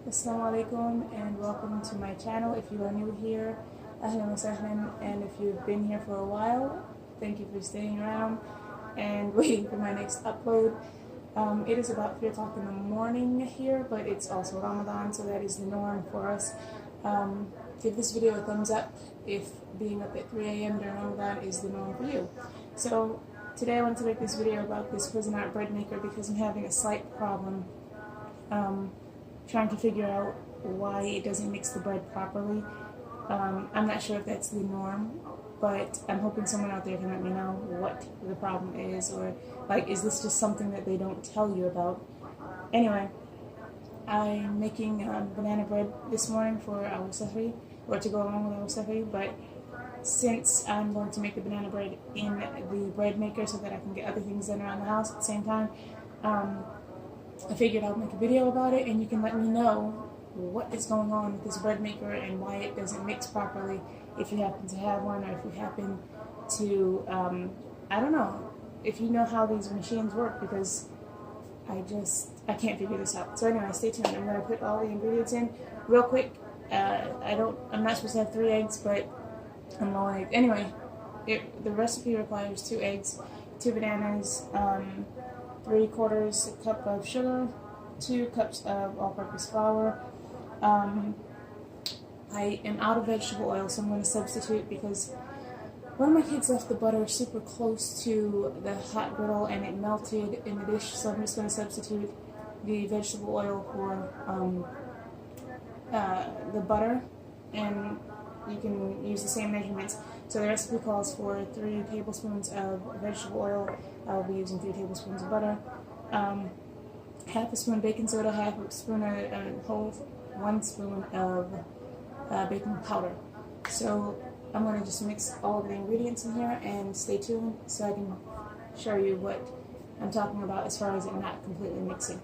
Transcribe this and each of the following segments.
Assalamu alaikum and welcome to my channel. If you are new here, ahlan wa sahlan, and if you've been here for a while, thank you for staying around and waiting for my next upload. It is about 3 o'clock in the morning here, but it's also Ramadan, so that is the norm for us. Give this video a thumbs up if being up at 3 a.m. during Ramadan is the norm for you. So today I want to make this video about this Cuisinart bread maker because I'm having a slight problem trying to figure out why it doesn't mix the bread properly. I'm not sure if that's the norm, but I'm hoping someone out there can let me know what the problem is, or like, is this just something that they don't tell you about? Anyway, I'm making banana bread this morning for our sahri, or to go along with our sahri, but since I'm going to make the banana bread in the bread maker so that I can get other things done around the house at the same time, I figured I'll make a video about it, and you can let me know what is going on with this bread maker and why it doesn't mix properly, if you happen to have one, or if you happen to, I don't know, if you know how these machines work, because I can't figure this out. So anyway, stay tuned. I'm going to put all the ingredients in real quick. I'm not supposed to have 3 eggs, but I'm low on eggs. Anyway, the recipe requires 2 eggs, 2 bananas, 3/4 cup of sugar, 2 cups of all-purpose flour. I am out of vegetable oil, so I'm going to substitute because one of my kids left the butter super close to the hot griddle and it melted in the dish, so I'm just going to substitute the vegetable oil for the butter, and you can use the same measurements. So the recipe calls for 3 tablespoons of vegetable oil. I'll be using 3 tablespoons of butter, half a spoon baking soda, half a spoon of 1 spoon of baking powder. So I'm going to just mix all of the ingredients in here, and stay tuned so I can show you what I'm talking about as far as it not completely mixing.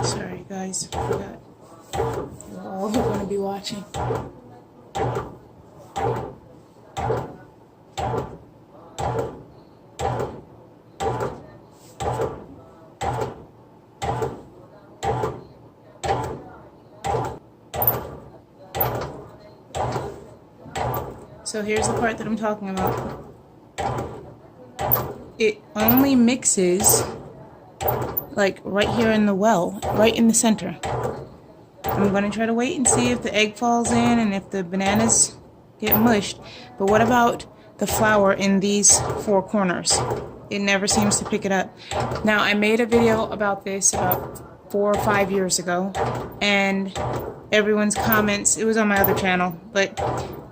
Sorry guys, I forgot. You're all going to be watching. So here's the part that I'm talking about. It only mixes like right here in the well, right in the center. I'm going to try to wait and see if the egg falls in and if the bananas get mushed. But what about the flour in these 4 corners? It never seems to pick it up. Now, I made a video about this about 4 or 5 years ago, and everyone's comments, it was on my other channel, but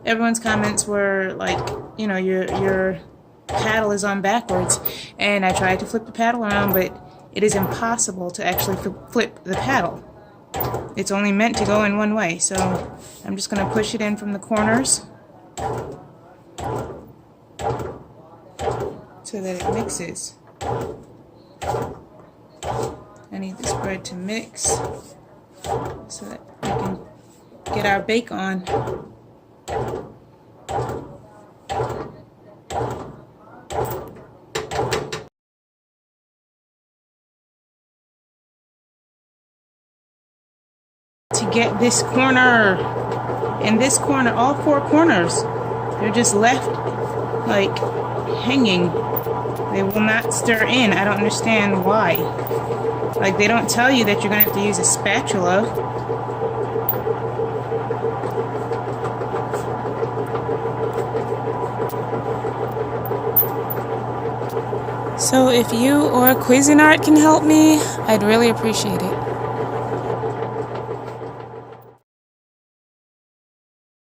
everyone's comments were like, you know, your paddle is on backwards. And I tried to flip the paddle around, but it is impossible to actually flip the paddle. It's only meant to go in one way, so I'm just going to push it in from the corners so that it mixes. I need this bread to mix so that we can get our bake on. To get this corner and this corner, all 4 corners, they're just left like hanging. They will not stir in. I don't understand why. Like, they don't tell you that you're going to have to use a spatula. So if you or Cuisinart can help me, I'd really appreciate it.